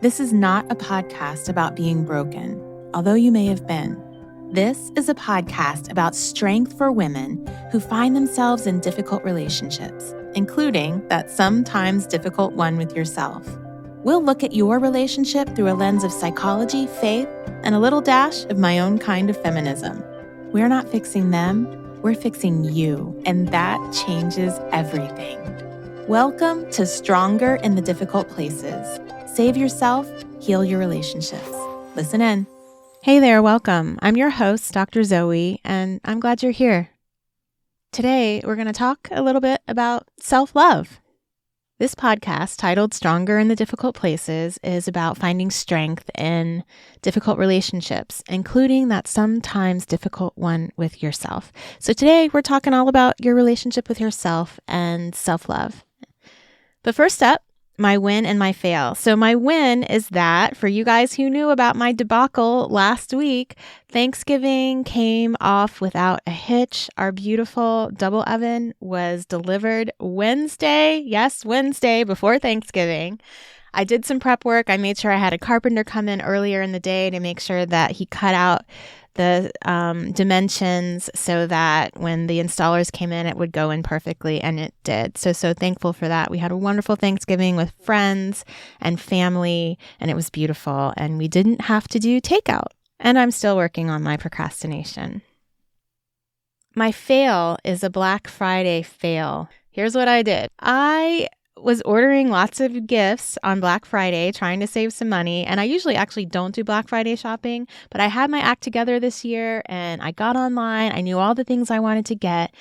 This is not a podcast about being broken, although you may have been. This is a podcast about strength for women who find themselves in difficult relationships, including that sometimes difficult one with yourself. We'll look at your relationship through a lens of psychology, faith, and a little dash of my own kind of feminism. We're not fixing them, we're fixing you, and that changes everything. Welcome to Stronger in the Difficult Places. Save yourself, heal your relationships. Listen in. Hey there, welcome. I'm your host, Dr. Zoe, and I'm glad you're here. Today, we're going to talk a little bit about self-love. This podcast, titled Stronger in the Difficult Places, is about finding strength in difficult relationships, including that sometimes difficult one with yourself. So today, we're talking all about your relationship with yourself and self-love. But first up, my win and my fail. So my win is that for you guys who knew about my debacle last week, Thanksgiving came off without a hitch. Our beautiful double oven was delivered Wednesday. Yes, Wednesday before Thanksgiving. I did some prep work. I made sure I had a carpenter come in earlier in the day to make sure that he cut out the dimensions so that when the installers came in, it would go in perfectly, and it did. So thankful for that. We had a wonderful Thanksgiving with friends and family, and it was beautiful, and we didn't have to do takeout. And I'm still working on my procrastination. My fail is a Black Friday fail. Here's what I did. I was ordering lots of gifts on Black Friday, trying to save some money. And I usually actually don't do Black Friday shopping, but I had my act together this year and I got online. I knew all the things I wanted to get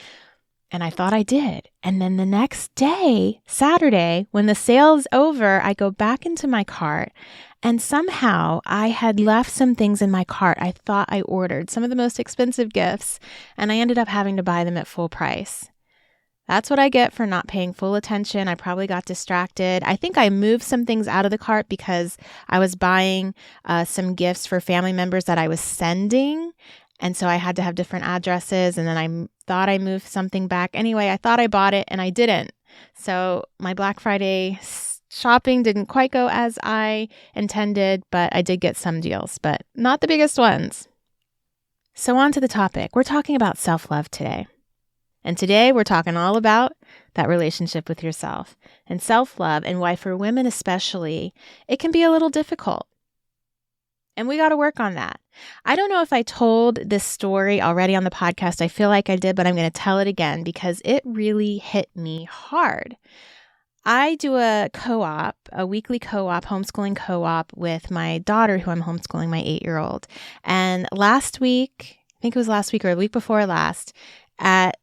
and I thought I did. And then the next day, Saturday, when the sale's over, I go back into my cart and somehow I had left some things in my cart. I thought I ordered some of the most expensive gifts and I ended up having to buy them at full price. That's what I get for not paying full attention. I probably got distracted. I think I moved some things out of the cart because I was buying some gifts for family members that I was sending. And so I had to have different addresses. And then I thought I moved something back. Anyway, I thought I bought it and I didn't. So my Black Friday shopping didn't quite go as I intended, but I did get some deals, but not the biggest ones. So on to the topic. We're talking about self-love today. And today we're talking all about that relationship with yourself and self-love and why for women especially, it can be a little difficult. And we got to work on that. I don't know if I told this story already on the podcast. I feel like I did, but I'm going to tell it again because it really hit me hard. I do a co-op, a weekly co-op, homeschooling co-op with my daughter who I'm homeschooling, my 8-year-old. And last week, I think it was last week or the week before last, at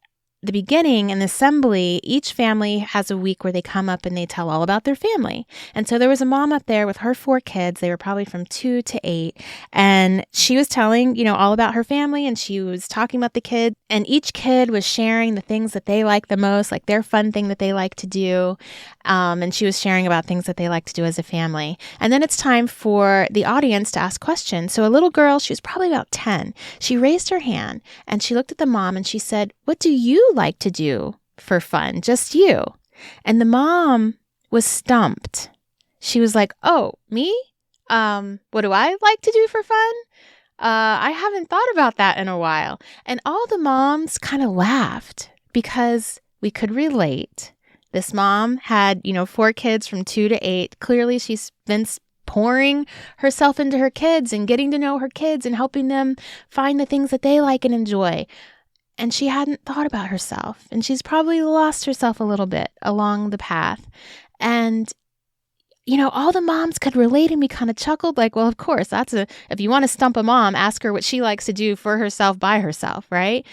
the beginning in the assembly, each family has a week where they come up and they tell all about their family. And so there was a mom up there with her 4 kids. They were probably from 2 to 8. And she was telling, all about her family and she was talking about the kids. And each kid was sharing the things that they like the most, like their fun thing that they like to do. And she was sharing about things that they like to do as a family. And then it's time for the audience to ask questions. So a little girl, she was probably about 10. She raised her hand and she looked at the mom and she said, "What do you like to do for fun? Just you?" And the mom was stumped. She was like, "Oh, me? What do I like to do for fun? I haven't thought about that in a while." And all the moms kind of laughed because we could relate. This mom had, 4 kids from 2 to 8. Clearly, she's been pouring herself into her kids and getting to know her kids and helping them find the things that they like and enjoy. And she hadn't thought about herself. And she's probably lost herself a little bit along the path. And, all the moms could relate and we kind of chuckled like, well, of course, if you want to stump a mom, ask her what she likes to do for herself by herself, right?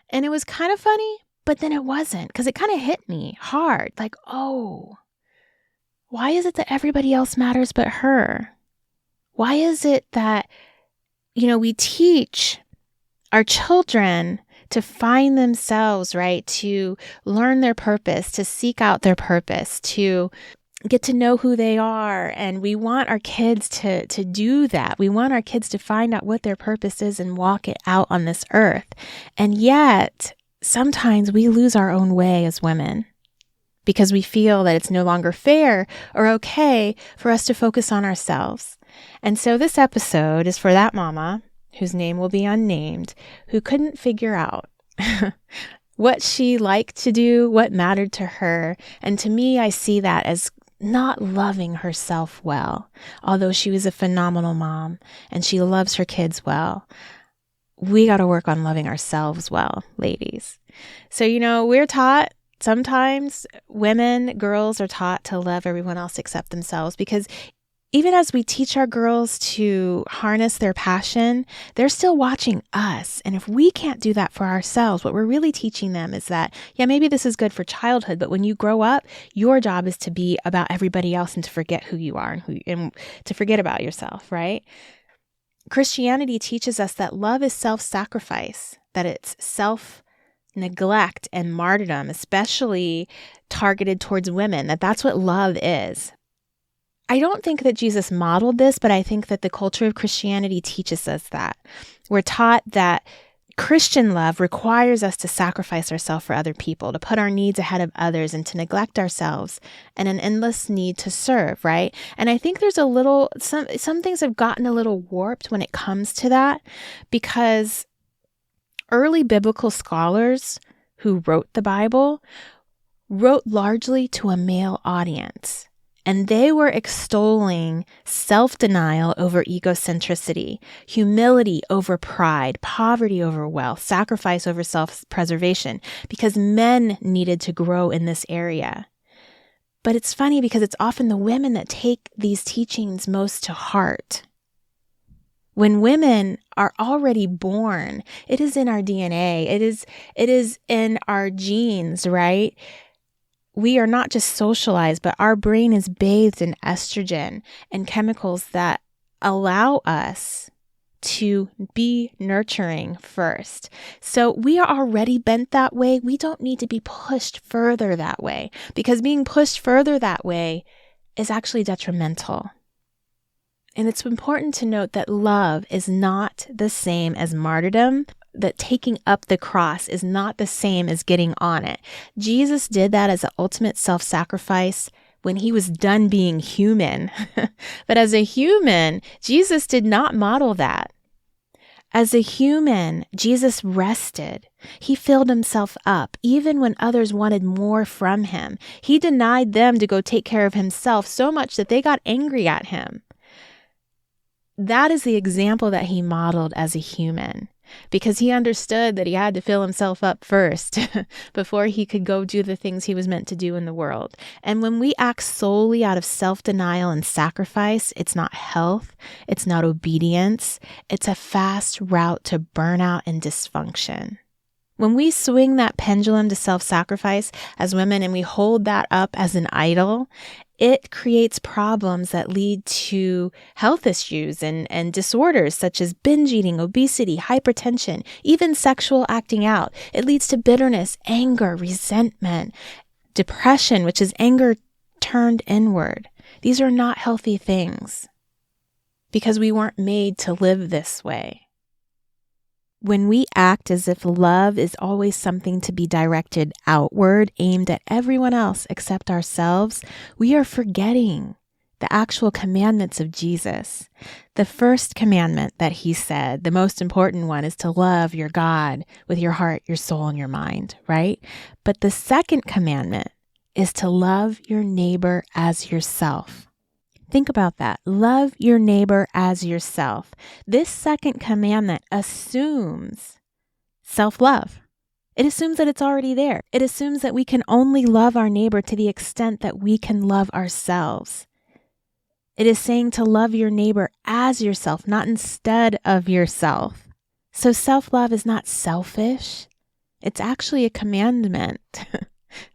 And it was kind of funny, but then it wasn't because it kind of hit me hard. Like, oh, why is it that everybody else matters but her? Why is it that, we teach our children to find themselves, right? To learn their purpose, to seek out their purpose, to get to know who they are. And we want our kids to do that. We want our kids to find out what their purpose is and walk it out on this earth. And yet, sometimes we lose our own way as women. because we feel that it's no longer fair or okay for us to focus on ourselves. And so this episode is for that mama, whose name will be unnamed, who couldn't figure out what she liked to do, what mattered to her. And to me, I see that as not loving herself well, although she was a phenomenal mom and she loves her kids well. We got to work on loving ourselves well, ladies. So, we're taught sometimes women, girls are taught to love everyone else except themselves, because even as we teach our girls to harness their passion, they're still watching us. And if we can't do that for ourselves, what we're really teaching them is that, maybe this is good for childhood, but when you grow up, your job is to be about everybody else and to forget who you are and to forget about yourself, right? Christianity teaches us that love is self-sacrifice, that it's self-neglect and martyrdom, especially targeted towards women, that's what love is. I don't think that Jesus modeled this, but I think that the culture of Christianity teaches us that. We're taught that Christian love requires us to sacrifice ourselves for other people, to put our needs ahead of others, and to neglect ourselves, and an endless need to serve, right? And I think there's some things have gotten a little warped when it comes to that, because early biblical scholars who wrote the Bible wrote largely to a male audience. And they were extolling self-denial over egocentricity, humility over pride, poverty over wealth, sacrifice over self-preservation, because men needed to grow in this area. But it's funny because it's often the women that take these teachings most to heart. When women are already born, it is in our DNA, it is in our genes, right? We are not just socialized, but our brain is bathed in estrogen and chemicals that allow us to be nurturing first. So we are already bent that way. We don't need to be pushed further that way, because being pushed further that way is actually detrimental. And it's important to note that love is not the same as martyrdom, that taking up the cross is not the same as getting on it. Jesus did that as an ultimate self-sacrifice when he was done being human. But as a human, Jesus did not model that. As a human, Jesus rested. He filled himself up, even when others wanted more from him. He denied them to go take care of himself so much that they got angry at him. That is the example that he modeled as a human, because he understood that he had to fill himself up first before he could go do the things he was meant to do in the world. And when we act solely out of self-denial and sacrifice, it's not health, it's not obedience, it's a fast route to burnout and dysfunction. When we swing that pendulum to self-sacrifice as women and we hold that up as an idol, it creates problems that lead to health issues and disorders such as binge eating, obesity, hypertension, even sexual acting out. It leads to bitterness, anger, resentment, depression, which is anger turned inward. These are not healthy things because we weren't made to live this way. When we act as if love is always something to be directed outward, aimed at everyone else except ourselves, we are forgetting the actual commandments of Jesus. The first commandment that he said, the most important one, is to love your God with your heart, your soul, and your mind, right? But the second commandment is to love your neighbor as yourself. Think about that. Love your neighbor as yourself. This second commandment assumes self-love. It assumes that it's already there. It assumes that we can only love our neighbor to the extent that we can love ourselves. It is saying to love your neighbor as yourself, not instead of yourself. So self-love is not selfish. It's actually a commandment.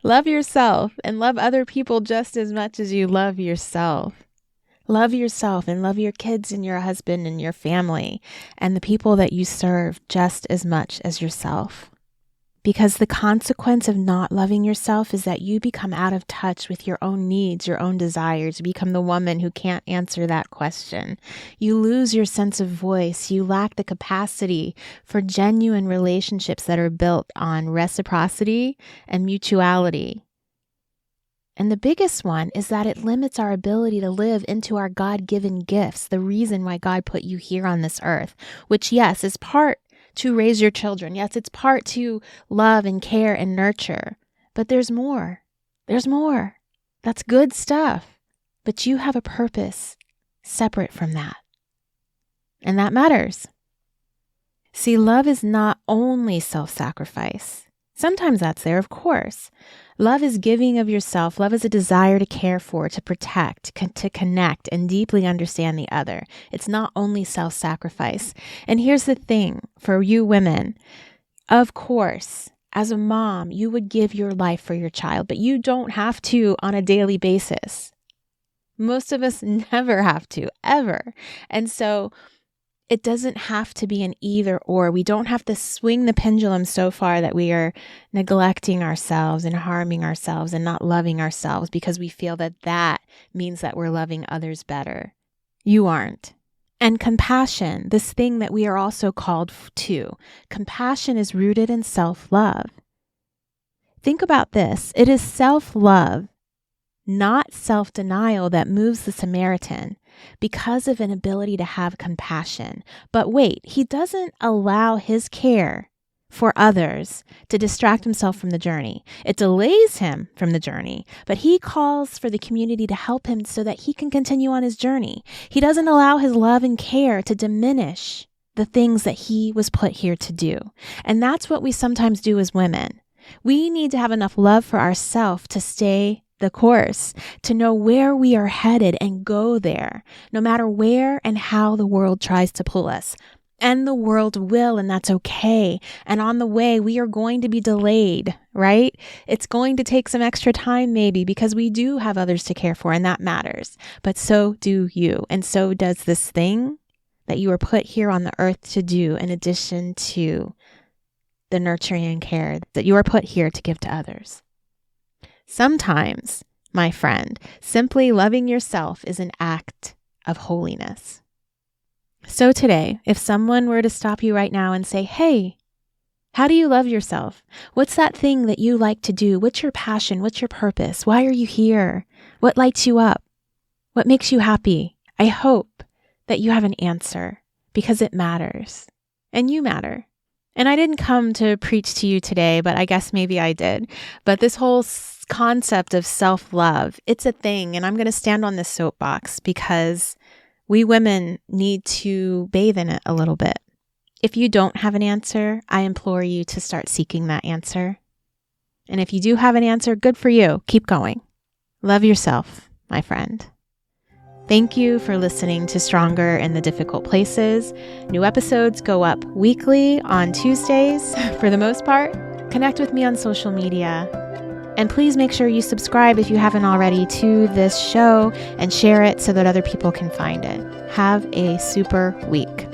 Love yourself and love other people just as much as you love yourself. Love yourself and love your kids and your husband and your family and the people that you serve just as much as yourself. Because the consequence of not loving yourself is that you become out of touch with your own needs, your own desires. You become the woman who can't answer that question. You lose your sense of voice. You lack the capacity for genuine relationships that are built on reciprocity and mutuality. And the biggest one is that it limits our ability to live into our God-given gifts, the reason why God put you here on this earth, which, yes, is part to raise your children. Yes, it's part to love and care and nurture. But there's more. There's more. That's good stuff. But you have a purpose separate from that. And that matters. See, love is not only self-sacrifice. Sometimes that's there, of course. Love is giving of yourself. Love is a desire to care for, to protect, to connect, and deeply understand the other. It's not only self-sacrifice. And here's the thing for you women. Of course, as a mom, you would give your life for your child, but you don't have to on a daily basis. Most of us never have to, ever. And so it doesn't have to be an either or. We don't have to swing the pendulum so far that we are neglecting ourselves and harming ourselves and not loving ourselves because we feel that that means that we're loving others better. You aren't. And compassion, this thing that we are also called to, compassion is rooted in self-love. Think about this. It is self-love, not self-denial, that moves the Samaritan because of an ability to have compassion. But wait, he doesn't allow his care for others to distract himself from the journey. It delays him from the journey, but he calls for the community to help him so that he can continue on his journey. He doesn't allow his love and care to diminish the things that he was put here to do. And that's what we sometimes do as women. We need to have enough love for ourselves to stay the course, to know where we are headed and go there, no matter where and how the world tries to pull us. And the world will, and that's okay. And on the way, we are going to be delayed, right? It's going to take some extra time maybe because we do have others to care for, and that matters. But so do you. And so does this thing that you were put here on the earth to do, in addition to the nurturing and care that you are put here to give to others. Sometimes, my friend, simply loving yourself is an act of holiness. So today, if someone were to stop you right now and say, hey, how do you love yourself? What's that thing that you like to do? What's your passion? What's your purpose? Why are you here? What lights you up? What makes you happy? I hope that you have an answer because it matters and you matter. And I didn't come to preach to you today, but I guess maybe I did. But this whole concept of self-love, it's a thing. And I'm going to stand on this soapbox because we women need to bathe in it a little bit. If you don't have an answer, I implore you to start seeking that answer. And if you do have an answer, good for you. Keep going. Love yourself, my friend. Thank you for listening to Stronger in the Difficult Places. New episodes go up weekly on Tuesdays for the most part. Connect with me on social media. And please make sure you subscribe if you haven't already to this show and share it so that other people can find it. Have a super week.